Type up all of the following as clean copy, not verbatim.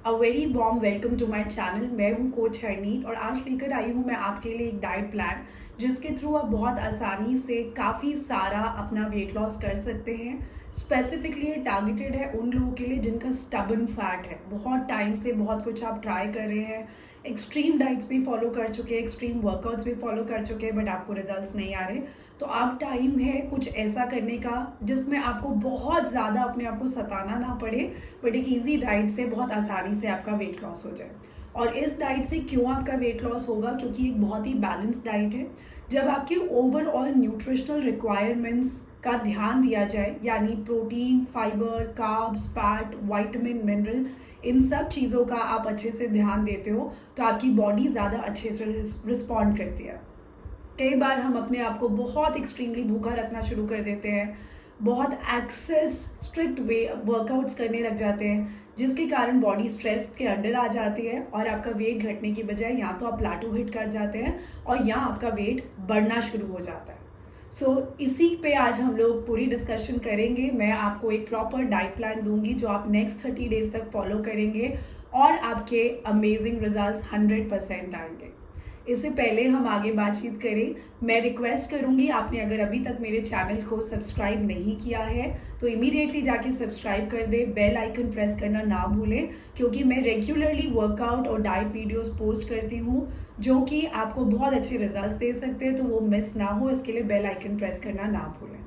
A very warm welcome to my channel. मैं हूं coach Harneet और आज लेकर आई हूं मैं आपके लिए एक डाइट प्लान जिसके थ्रू आप बहुत आसानी से काफ़ी सारा अपना वेट लॉस कर सकते हैं। स्पेसिफिकली ये टारगेटेड है उन लोगों के लिए जिनका स्टबन फैट है। बहुत टाइम से बहुत कुछ आप ट्राई कर रहे हैं, एक्सट्रीम डाइट्स भी फॉलो कर चुके हैं, एक्सट्रीम वर्कआउट्स भी फॉलो कर चुके हैं, बट आपको रिजल्ट्स नहीं आ रहे। तो अब टाइम है कुछ ऐसा करने का जिसमें आपको बहुत ज़्यादा अपने आप को सताना ना पड़े, बट एक इजी डाइट से बहुत आसानी से आपका वेट लॉस हो जाए। और इस डाइट से क्यों आपका वेट लॉस होगा? क्योंकि एक बहुत ही बैलेंस डाइट है। जब आपके ओवरऑल न्यूट्रिशनल रिक्वायरमेंट्स का ध्यान दिया जाए, यानी protein, fibre, carbs, fat, vitamin, mineral, इन सब चीज़ों का आप अच्छे से ध्यान देते हो तो आपकी बॉडी ज़्यादा अच्छे से रिस्पॉन्ड करती है। कई बार हम अपने आप को बहुत एक्सट्रीमली भूखा रखना शुरू कर देते हैं, बहुत एक्सेस स्ट्रिक्ट वे वर्कआउट्स करने लग जाते हैं, जिसके कारण बॉडी स्ट्रेस के अंडर आ जाती है और आपका वेट घटने की बजाय या तो आप प्लाटू हिट कर जाते हैं और या आपका वेट बढ़ना शुरू हो जाता है। इसी पे आज हम लोग पूरी डिस्कशन करेंगे। मैं आपको एक प्रॉपर डाइट प्लान दूंगी जो आप नेक्स्ट 30 डेज तक फॉलो करेंगे और आपके अमेजिंग रिजल्ट्स 100% आएंगे। इससे पहले हम आगे बातचीत करें, मैं रिक्वेस्ट करूंगी, आपने अगर अभी तक मेरे चैनल को सब्सक्राइब नहीं किया है तो इमीडिएटली जाके सब्सक्राइब कर दे, बेल आइकन प्रेस करना ना भूलें, क्योंकि मैं रेगुलरली वर्कआउट और डाइट वीडियोस पोस्ट करती हूँ जो कि आपको बहुत अच्छे रिजल्ट्स दे सकते हैं। तो वो मिस ना हो, इसके लिए बेल आइकन प्रेस करना ना भूलें।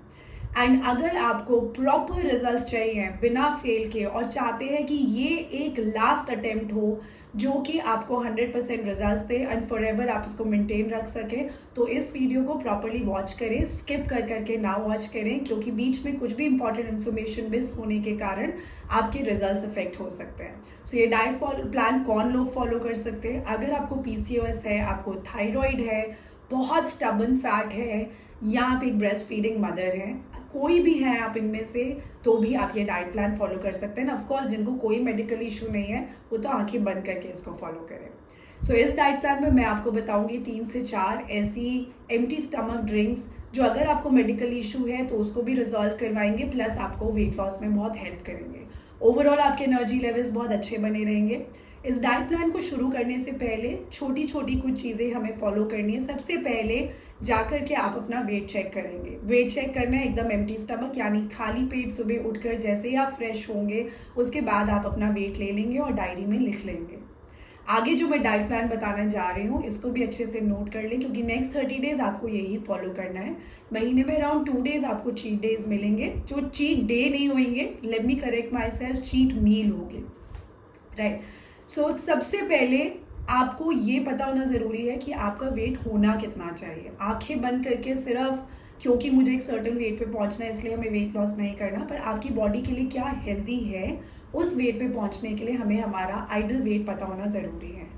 एंड अगर आपको प्रॉपर रिजल्ट्स चाहिए बिना फेल के और चाहते हैं कि ये एक लास्ट अटेम्प्ट हो जो कि आपको 100% results they and for ever आप इसको मेंटेन रख सकें, तो इस वीडियो को प्रॉपरली वॉच करें, स्किप कर करके ना वॉच करें, क्योंकि बीच में कुछ भी इंपॉर्टेंट इन्फॉर्मेशन मिस होने के कारण आपके रिजल्ट्स अफेक्ट हो सकते हैं। ये डाइट प्लान कौन लोग फॉलो कर सकते हैं? अगर आपको पीसीओएस है, आपको थायराइड है, बहुत स्टबन फैट है, या आप एक ब्रेस्ट फीडिंग मदर है, कोई भी है आप इनमें से, तो भी आप ये डाइट प्लान फॉलो कर सकते हैं। ऑफ कोर्स जिनको कोई मेडिकल इशू नहीं है वो तो आंखें बंद करके इसको फॉलो करें। इस डाइट प्लान में मैं आपको बताऊंगी 3 से 4 ऐसी एम्प्टी स्टमक ड्रिंक्स जो अगर आपको मेडिकल इशू है तो उसको भी रिजॉल्व करवाएंगे, प्लस आपको वेट लॉस में बहुत हेल्प करेंगे। ओवरऑल आपके एनर्जी लेवल्स बहुत अच्छे बने रहेंगे। इस डाइट प्लान को शुरू करने से पहले छोटी छोटी कुछ चीज़ें हमें फॉलो करनी है। सबसे पहले जाकर के आप अपना वेट चेक करेंगे। वेट चेक करना है एकदम एम्प्टी स्टमक, यानी खाली पेट सुबह उठकर जैसे ही आप फ्रेश होंगे उसके बाद आप अपना वेट ले लेंगे और डायरी में लिख लेंगे। आगे जो मैं डाइट प्लान बताना जा रही हूँ इसको भी अच्छे से नोट कर लें, क्योंकि नेक्स्ट 30 डेज आपको यही फॉलो करना है। महीने में अराउंड 2 डेज आपको चीट डेज मिलेंगे, जो चीट डे नहीं होंगे, let me correct myself, cheat meal होंगे, राइट। सबसे पहले आपको ये पता होना ज़रूरी है कि आपका वेट होना कितना चाहिए। आंखें बंद करके सिर्फ क्योंकि मुझे एक सर्टेन वेट पे पहुंचना है इसलिए हमें वेट लॉस नहीं करना, पर आपकी बॉडी के लिए क्या हेल्दी है उस वेट पे पहुंचने के लिए हमें हमारा आइडल वेट पता होना ज़रूरी है।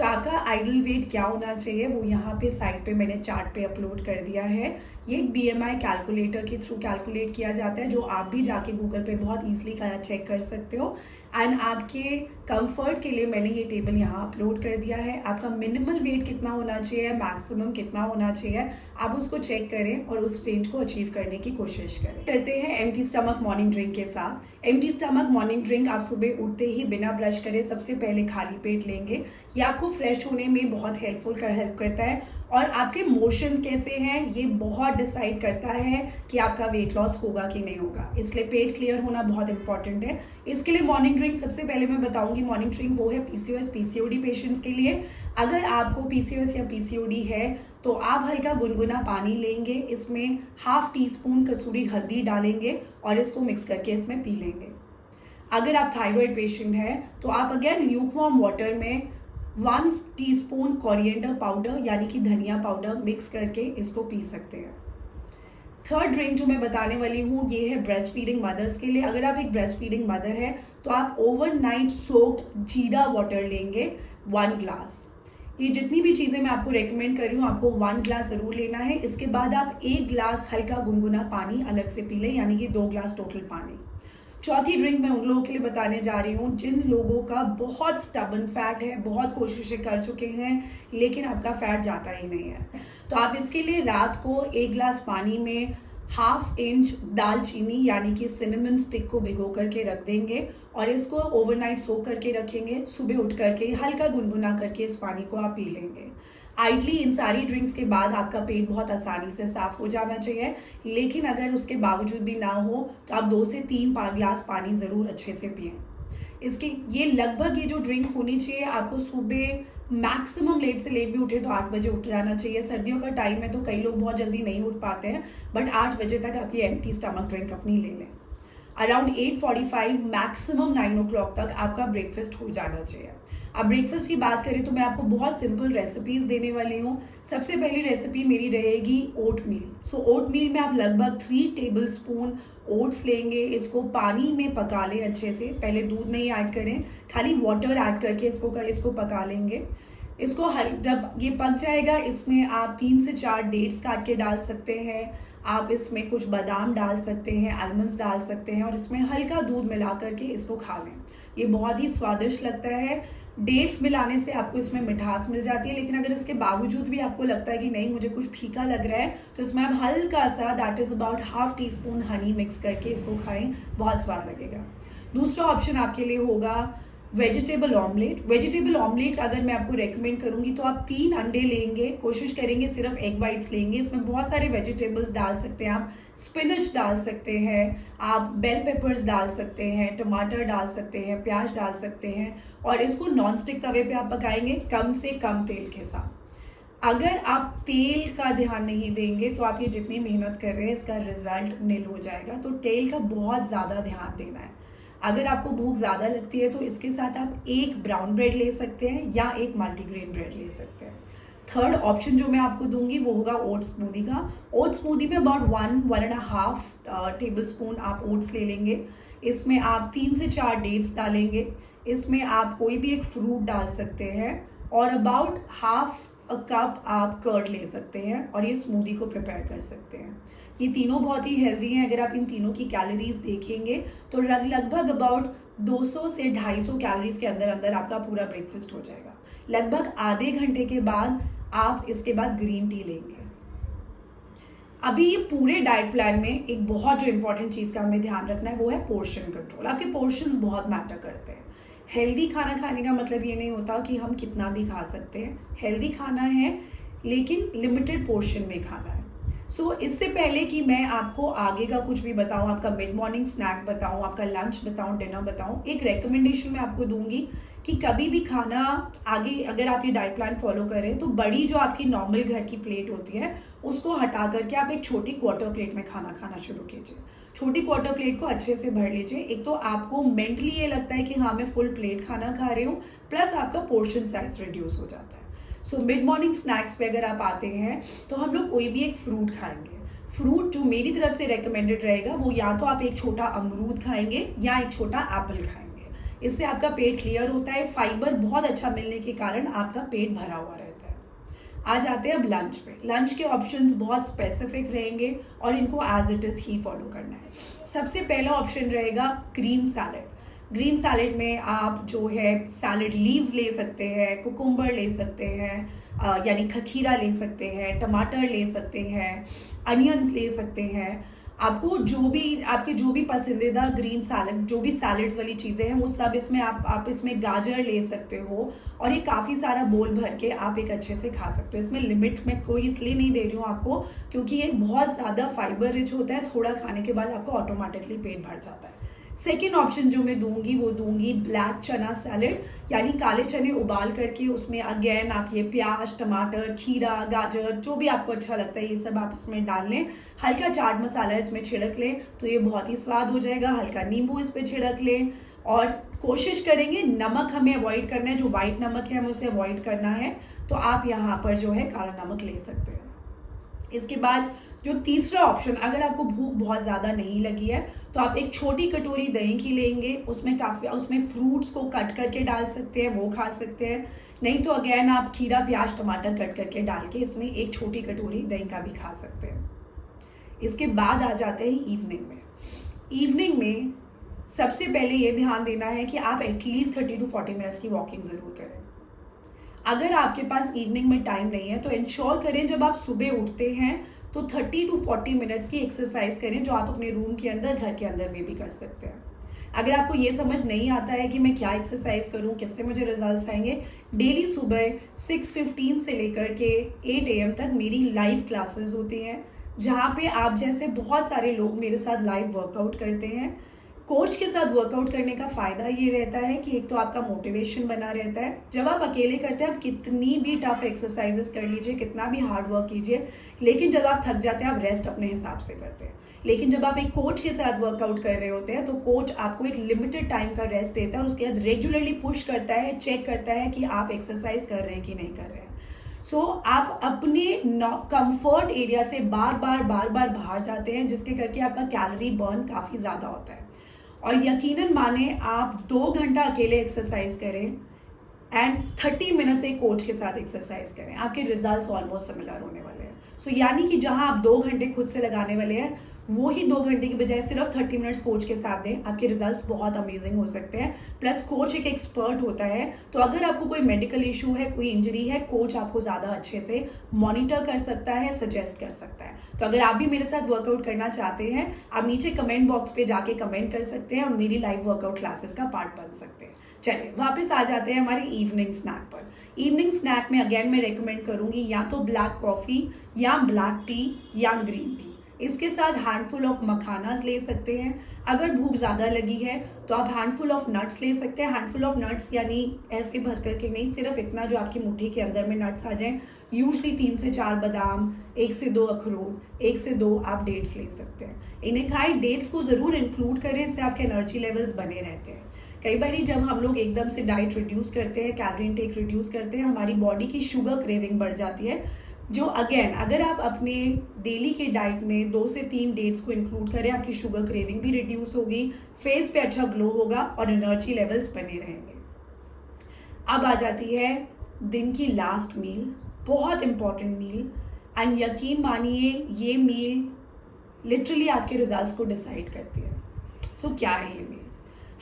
आपका आइडल वेट क्या होना चाहिए वो यहाँ पे साइड पे मैंने चार्ट पे अपलोड कर दिया है। ये एक BMI कैलकुलेटर के थ्रू कैलकुलेट किया जाता है, जो आप भी जाके गूगल पे बहुत ईजिली चेक कर सकते हो। एंड आपके कंफर्ट के लिए मैंने ये टेबल यहाँ अपलोड कर दिया है। आपका मिनिमल वेट कितना होना चाहिए, मैक्सिमम कितना होना चाहिए, आप उसको चेक करें और उस रेंज को अचीव करने की कोशिश करें। करते हैं एम्प्टी स्टमक मॉर्निंग ड्रिंक के साथ। एम्प्टी स्टमक मॉर्निंग ड्रिंक आप सुबह उठते ही बिना ब्रश करे सबसे पहले खाली पेट लेंगे। ये आपको फ्रेश होने में बहुत हेल्प करता है और आपके मोशन कैसे हैं ये बहुत डिसाइड करता है कि आपका वेट लॉस होगा कि नहीं होगा, इसलिए पेट क्लियर होना बहुत इंपॉर्टेंट है। इसके लिए मॉर्निंग ड्रिंक सबसे पहले मैं बताऊंगी, मॉर्निंग ड्रिंक वो है पीसीओएस पीसीओडी पेशेंट्स के लिए। अगर आपको पीसीओएस या पीसीओडी है तो आप हल्का गुनगुना पानी लेंगे, इसमें ½ टीस्पून कसूरी हल्दी डालेंगे और इसको मिक्स करके इसमें पी लेंगे। अगर आप थायराइड पेशेंट है तो आप अगेन ल्यूकवार्म वाटर में 1 टीस्पून कोरिएंडर पाउडर यानी कि धनिया पाउडर मिक्स करके इसको पी सकते हैं। थर्ड ड्रिंक जो मैं बताने वाली हूँ ये है ब्रेस्ट फीडिंग मदर्स के लिए। अगर आप एक ब्रेस्ट फीडिंग मदर है तो आप ओवरनाइट सोक्ड जीरा वाटर लेंगे 1 ग्लास। ये जितनी भी चीज़ें मैं आपको रेकमेंड कर रही हूँ आपको 1 ग्लास ज़रूर लेना है। इसके बाद आप 1 ग्लास हल्का गुनगुना पानी अलग से पी लें, यानी कि 2 ग्लास टोटल पानी। चौथी ड्रिंक मैं उन लोगों के लिए बताने जा रही हूँ जिन लोगों का बहुत स्टबन फैट है, बहुत कोशिशें कर चुके हैं लेकिन आपका फैट जाता ही नहीं है। तो आप इसके लिए रात को 1 ग्लास पानी में हाफ इंच दालचीनी यानी कि सिनेमन स्टिक को भिगो करके रख देंगे और इसको ओवरनाइट सोक करके रखेंगे। सुबह उठ करके हल्का गुनगुना करके इस पानी को आप पी लेंगे। आइडली इन सारी ड्रिंक्स के बाद आपका पेट बहुत आसानी से साफ हो जाना चाहिए, लेकिन अगर उसके बावजूद भी ना हो तो आप 2 से 3 गिलास पानी ज़रूर अच्छे से पिएं। इसके ये लगभग ये जो ड्रिंक होनी चाहिए आपको सुबह मैक्सिमम लेट से लेट भी उठे तो 8 बजे उठ जाना चाहिए। सर्दियों का टाइम है तो कई लोग बहुत जल्दी नहीं उठ पाते हैं, बट 8 बजे तक आप ये एम्प्टी स्टमक ड्रिंक अपनी ले लें। अराउंड 8:45 मैक्सिमम 9 o'clock तक आपका ब्रेकफास्ट हो जाना चाहिए। अब ब्रेकफास्ट की बात करें तो मैं आपको बहुत सिंपल रेसिपीज़ देने वाली हूँ। सबसे पहली रेसिपी मेरी रहेगी ओट मील। सो ओट मील में आप लगभग 3 टेबलस्पून ओट्स लेंगे, इसको पानी में पका लें अच्छे से। पहले दूध नहीं ऐड करें, खाली वाटर ऐड करके इसको पका लेंगे। इसको जब ये पक जाएगा इसमें आप 3 से 4 डेट्स काट के डाल सकते हैं। आप इसमें कुछ बादाम डाल सकते हैं, आलमंड्स डाल सकते हैं और इसमें हल्का दूध मिला करके इसको खा लें। ये बहुत ही स्वादिष्ट लगता है। डेट्स मिलाने से आपको इसमें मिठास मिल जाती है, लेकिन अगर इसके बावजूद भी आपको लगता है कि नहीं मुझे कुछ फीका लग रहा है तो इसमें आप हल्का सा that is about half tea spoon honey mix करके इसको खाएं, बहुत स्वाद लगेगा। दूसरा ऑप्शन आपके लिए होगा वेजिटेबल ऑमलेट। वेजिटेबल ऑमलेट अगर मैं आपको रेकमेंड करूंगी तो आप 3 अंडे लेंगे, कोशिश करेंगे सिर्फ एग वाइट्स लेंगे। इसमें बहुत सारे वेजिटेबल्स डाल सकते हैं आप, स्पिनच डाल सकते हैं, आप बेल पेपर्स डाल सकते हैं, टमाटर डाल सकते हैं, प्याज डाल सकते हैं और इसको नॉन स्टिक तवे पे आप पकाएंगे कम से कम तेल के साथ। अगर आप तेल का ध्यान नहीं देंगे तो आप ये जितनी मेहनत कर रहे हैं इसका रिजल्ट निल हो जाएगा। तो तेल का बहुत ज़्यादा ध्यान देना है। अगर आपको भूख ज़्यादा लगती है तो इसके साथ आप एक ब्राउन ब्रेड ले सकते हैं या एक मल्टीग्रेन ब्रेड ले सकते हैं। थर्ड ऑप्शन जो मैं आपको दूंगी वो होगा ओट्स स्मूदी का। ओट्स स्मूदी में अबाउट 1.5 टेबलस्पून आप ओट्स ले लेंगे। इसमें आप 3 से 4 डेट्स डालेंगे। इसमें आप कोई भी एक फ्रूट डाल सकते हैं और अबाउट हाफ कप आप कर्ड ले सकते हैं और ये स्मूदी को प्रिपेयर कर सकते हैं। ये तीनों बहुत ही हेल्दी हैं। अगर आप इन तीनों की कैलोरीज देखेंगे तो लगभग अबाउट 200 से 250 कैलोरीज के अंदर अंदर आपका पूरा ब्रेकफास्ट हो जाएगा। लगभग आधे घंटे के बाद आप इसके बाद ग्रीन टी लेंगे। अभी ये पूरे डाइट प्लान में एक बहुत जो इंपॉर्टेंट चीज़ का हमें ध्यान रखना है वो है पोर्शन कंट्रोल। आपके पोर्शंस बहुत मैटर करते हैं। हेल्दी खाना खाने का मतलब ये नहीं होता कि हम कितना भी खा सकते हैं। हेल्दी खाना है लेकिन लिमिटेड पोर्शन में खाना है। इससे पहले कि मैं आपको आगे का कुछ भी बताऊं, आपका मिड मॉर्निंग स्नैक बताऊं, आपका लंच बताऊं, डिनर बताऊं, एक रेकमेंडेशन मैं आपको दूंगी कि कभी भी खाना आगे अगर आप ये डाइट प्लान फॉलो करें तो बड़ी जो आपकी नॉर्मल घर की प्लेट होती है उसको हटा करके आप एक छोटी क्वार्टर प्लेट में खाना खाना शुरू कीजिए। छोटी क्वार्टर प्लेट को अच्छे से भर लीजिए। एक तो आपको मेंटली ये लगता है कि हाँ मैं फुल प्लेट खाना खा रही हूँ, प्लस आपका पोर्शन साइज रिड्यूस हो जाता है। मिड मॉर्निंग स्नैक्स पे अगर आप आते हैं तो हम लोग कोई भी एक फ्रूट खाएंगे। फ्रूट जो मेरी तरफ से रेकमेंडेड रहेगा वो या तो आप एक छोटा अमरूद खाएंगे या एक छोटा एप्पल खाएंगे। इससे आपका पेट क्लियर होता है। फाइबर बहुत अच्छा मिलने के कारण आपका पेट भरा हुआ रहता है। आ जाते हैं अब लंच पे। लंच के ऑप्शंस बहुत स्पेसिफिक रहेंगे और इनको एज इट इज़ ही फॉलो करना है। सबसे पहला ऑप्शन रहेगा ग्रीन सैलेड। ग्रीन सैलेड में आप जो है सैलेड लीव्स ले सकते हैं, कुकुम्बर ले सकते हैं यानी खीरा ले सकते हैं, टमाटर ले सकते हैं, अनियंस ले सकते हैं। आपको आपके जो भी पसंदीदा ग्रीन सैलेड जो भी सैलेड्स वाली चीज़ें हैं वो सब इसमें आप इसमें गाजर ले सकते हो और ये काफ़ी सारा बोल भर के आप एक अच्छे से खा सकते हो। इसमें लिमिट में कोई इसलिए नहीं दे रही हूँ आपको क्योंकि ये बहुत ज़्यादा फाइबर रिच होता है। थोड़ा खाने के बाद आपको ऑटोमेटिकली पेट भर जाता है। सेकेंड ऑप्शन जो मैं दूंगी वो दूंगी ब्लैक चना सैलेड, यानी काले चने उबाल करके उसमें अगेन आप ये प्याज, टमाटर, खीरा, गाजर जो भी आपको अच्छा लगता है ये सब आप इसमें डाल लें। हल्का चाट मसाला इसमें छिड़क लें तो ये बहुत ही स्वाद हो जाएगा। हल्का नींबू इस पर छिड़क लें और कोशिश करेंगे नमक हमें अवॉइड करना है। जो वाइट नमक है हमें उसे अवॉइड करना है, तो आप यहाँ पर जो है काला नमक ले सकते हैं। इसके बाद जो तीसरा ऑप्शन, अगर आपको भूख बहुत ज़्यादा नहीं लगी है तो आप एक छोटी कटोरी दही की लेंगे। उसमें फ्रूट्स को कट करके डाल सकते हैं, वो खा सकते हैं। नहीं तो अगेन आप खीरा, प्याज, टमाटर कट करके डाल के इसमें एक छोटी कटोरी दही का भी खा सकते हैं। इसके बाद आ जाते हैं इवनिंग में। इवनिंग में सबसे पहले ये ध्यान देना है कि आप एटलीस्ट 30 to 40 मिनट्स की वॉकिंग ज़रूर करें। अगर आपके पास इवनिंग में टाइम नहीं है तो इंश्योर करें जब आप सुबह उठते हैं तो 30 टू 40 मिनट्स की एक्सरसाइज करें, जो आप अपने रूम के अंदर, घर के अंदर में भी कर सकते हैं। अगर आपको ये समझ नहीं आता है कि मैं क्या एक्सरसाइज करूं, किससे मुझे रिजल्ट्स आएंगे, डेली सुबह 6:15 से लेकर के 8 AM तक मेरी लाइव क्लासेस होती हैं, जहाँ पे आप जैसे बहुत सारे लोग मेरे साथ लाइव वर्कआउट करते हैं। कोच के साथ वर्कआउट करने का फ़ायदा ये रहता है कि एक तो आपका मोटिवेशन बना रहता है। जब आप अकेले करते हैं, आप कितनी भी टफ एक्सरसाइजेस कर लीजिए, कितना भी हार्ड वर्क कीजिए, लेकिन जब आप थक जाते हैं, आप रेस्ट अपने हिसाब से करते हैं। लेकिन जब आप एक कोच के साथ वर्कआउट कर रहे होते हैं, तो कोच आपको एक लिमिटेड टाइम का रेस्ट देता है और उसके बाद रेगुलरली पुश करता है, चेक करता है कि आप एक्सरसाइज कर रहे हैं कि नहीं कर रहे हैं। सो आप अपने कंफर्ट एरिया से बार बार बाहर जाते हैं, जिसके करके आपका कैलोरी बर्न काफ़ी ज़्यादा होता है। और यकीनन माने, आप 2 घंटा अकेले एक्सरसाइज करें एंड 30 मिनट्स एक कोच के साथ एक्सरसाइज करें, आपके रिजल्ट्स ऑलमोस्ट सिमिलर होने वाले हैं। सो यानी कि जहां आप 2 घंटे खुद से लगाने वाले हैं, वो ही 2 घंटे की बजाय सिर्फ 30 मिनट्स कोच के साथ दें, आपके रिजल्ट्स बहुत अमेजिंग हो सकते हैं। प्लस कोच एक एक्सपर्ट होता है, तो अगर आपको कोई मेडिकल इशू है, कोई इंजरी है, कोच आपको ज़्यादा अच्छे से मॉनिटर कर सकता है, सजेस्ट कर सकता है। तो अगर आप भी मेरे साथ वर्कआउट करना चाहते हैं, आप नीचे कमेंट बॉक्स पे जाके कमेंट कर सकते हैं और मेरी लाइव वर्कआउट क्लासेस का पार्ट बन सकते हैं। चलिए वापस आ जाते हैं हमारे इवनिंग स्नैक पर। इवनिंग स्नैक में अगेन मैं रेकमेंड करूंगी या तो ब्लैक कॉफ़ी या ब्लैक टी या ग्रीन टी। इसके साथ हैंडफुल ऑफ मखानास ले सकते हैं। अगर भूख ज़्यादा लगी है तो आप हैंडफुल ऑफ नट्स ले सकते हैं। हैंडफुल ऑफ नट्स यानी ऐसे भर करके नहीं, सिर्फ इतना जो आपकी मुट्ठी के अंदर में नट्स आ जाएं। यूजली 3 से 4 बादाम, 1 से 2 अखरोट, 1 से 2 आप डेट्स ले सकते हैं। इन्हें खाएं, डेट्स को ज़रूर इंक्लूड करें, इससे आपके एनर्जी लेवल्स बने रहते हैं। कई बार जब हम लोग एकदम से डाइट रिड्यूस करते हैं, कैलोरी इनटेक रिड्यूस करते हैं, हमारी बॉडी की शुगर क्रेविंग बढ़ जाती है, जो अगेन अगर आप अपने डेली के डाइट में 2 से 3 डेट्स को इंक्लूड करें, आपकी शुगर क्रेविंग भी रिड्यूस होगी, फेस पे अच्छा ग्लो होगा और एनर्जी लेवल्स बने रहेंगे। अब आ जाती है दिन की लास्ट मील, बहुत इंपॉर्टेंट मील, एंड यकीन मानिए ये मील लिटरली आपके रिजल्ट्स को डिसाइड करती है। सो क्या है ये मील?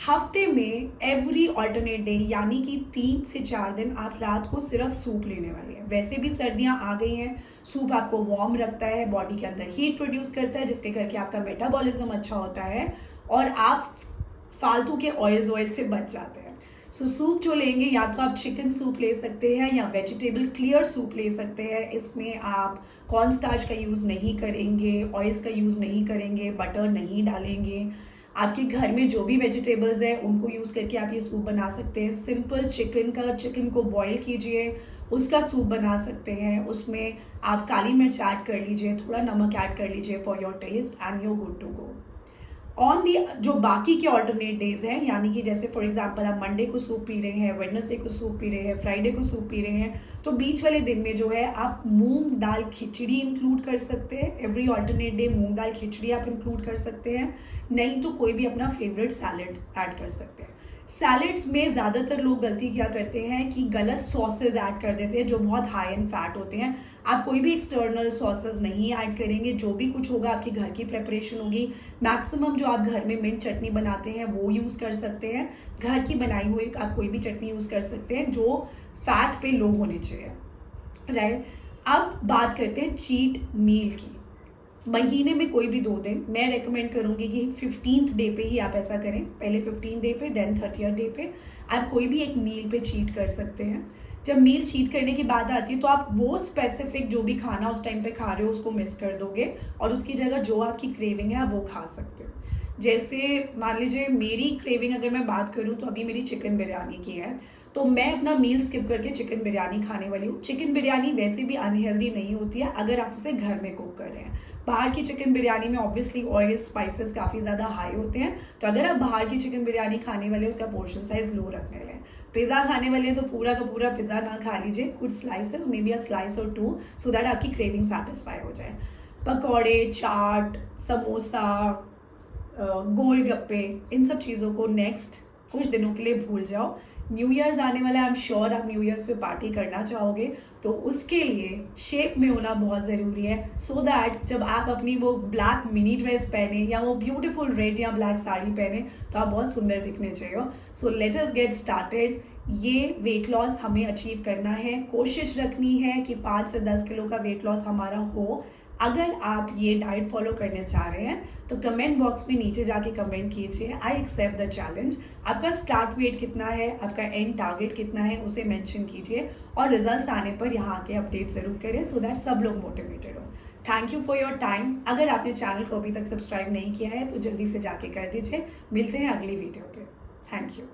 हफ्ते में एवरी ऑल्टरनेट डे यानी कि 3 से 4 दिन आप रात को सिर्फ सूप लेने वाले हैं। वैसे भी सर्दियां आ गई हैं, सूप आपको वार्म रखता है, बॉडी के अंदर हीट प्रोड्यूस करता है, जिसके करके आपका मेटाबॉलिज्म अच्छा होता है और आप फालतू के ऑयल से बच जाते हैं। सो सूप जो लेंगे, या तो आप चिकन सूप ले सकते हैं या वेजिटेबल क्लियर सूप ले सकते हैं। इसमें आप कॉर्न स्टार्च का यूज़ नहीं करेंगे, ऑयल्स का यूज़ नहीं करेंगे, बटर नहीं डालेंगे। आपके घर में जो भी वेजिटेबल्स हैं उनको यूज़ करके आप ये सूप बना सकते हैं। सिंपल चिकन को बॉईल कीजिए, उसका सूप बना सकते हैं। उसमें आप काली मिर्च ऐड कर लीजिए, थोड़ा नमक ऐड कर लीजिए for your taste and you're good to go. On the जो बाकी के ऑल्टरनेट डेज हैं, यानी कि जैसे फॉर एग्जांपल आप मंडे को सूप पी रहे हैं, वेडनेसडे को सूप पी रहे हैं, फ्राइडे को सूप पी रहे हैं, तो बीच वाले दिन में जो है आप मूंग दाल खिचड़ी इंक्लूड कर सकते हैं। एवरी ऑल्टरनेट डे मूंग दाल खिचड़ी आप इंक्लूड कर सकते हैं, नहीं तो कोई भी अपना फेवरेट सैलेड ऐड कर सकते हैं। सैलेड्स में ज़्यादातर लोग गलती क्या करते हैं कि गलत सॉसेज ऐड कर देते हैं, जो बहुत हाई एंड फैट होते हैं। आप कोई भी एक्सटर्नल सॉसेज नहीं ऐड करेंगे, जो भी कुछ होगा आपकी घर की प्रेपरेशन होगी। मैक्सिमम जो आप घर में मिंट चटनी बनाते हैं वो यूज़ कर सकते हैं। घर की बनाई हुई आप कोई भी चटनी यूज़ कर सकते हैं जो फैट पे लो होने चाहिए, राइट। अब बात करते हैं चीट मील की। महीने में कोई भी 2 दिन मैं रेकमेंड करूंगी कि 15th डे पे ही आप ऐसा करें। पहले 15 डे पे, देन 30th डे पे आप कोई भी एक मील पे चीट कर सकते हैं। जब मील चीट करने की बात आती है तो आप वो स्पेसिफिक जो भी खाना उस टाइम पे खा रहे हो उसको मिस कर दोगे और उसकी जगह जो आपकी क्रेविंग है आप वो खा सकते हो। जैसे मान लीजिए मेरी क्रेविंग अगर मैं बात करूं तो अभी मेरी चिकन बिरयानी की है, तो मैं अपना मील स्किप करके चिकन बिरयानी खाने वाली हूँ। चिकन बिरयानी वैसे भी अनहेल्दी नहीं होती है अगर आप उसे घर में कुक कर रहे हैं। बाहर की चिकन बिरयानी में ऑब्वियसली ऑयल स्पाइसेस काफ़ी ज़्यादा हाई होते हैं, तो अगर आप बाहर की चिकन बिरयानी खाने वाले उसका पोर्शन साइज लो रखने वाले हैं। पिज़्ज़ा खाने वाले हैं तो पूरा का पूरा पिज़्ज़ा ना खा लीजिए, कुछ slices, may be a slice और 2, सो दैट आपकी क्रेविंग सेटिस्फाई हो जाए। पकौड़े, चाट, समोसा, गोलगप्पे, इन सब चीज़ों को नेक्स्ट कुछ दिनों के लिए भूल जाओ। न्यू ईयर्स आने वाला है, आई एम श्योर आप न्यू ईयर्स पे पार्टी करना चाहोगे, तो उसके लिए शेप में होना बहुत ज़रूरी है, सो दैट जब आप अपनी वो ब्लैक मिनी ड्रेस पहने या वो ब्यूटीफुल रेड या ब्लैक साड़ी पहने तो आप बहुत सुंदर दिखने चाहिए। So let us get started. ये वेट लॉस हमें अचीव करना है, कोशिश रखनी है कि 5 से 10 किलो का वेट लॉस हमारा हो। अगर आप ये डाइट फॉलो करना चाह रहे हैं तो कमेंट बॉक्स में नीचे जाके कमेंट कीजिए, आई एक्सेप्ट द चैलेंज। आपका स्टार्ट वेट कितना है, आपका एंड टारगेट कितना है, उसे मेंशन कीजिए और रिजल्ट्स आने पर यहाँ आके अपडेट ज़रूर करें सो दैट सब लोग मोटिवेटेड हो। Thank you for your time. अगर आपने चैनल को अभी तक सब्सक्राइब नहीं किया है तो जल्दी से जाके कर दीजिए। मिलते हैं अगली वीडियो पे। Thank you.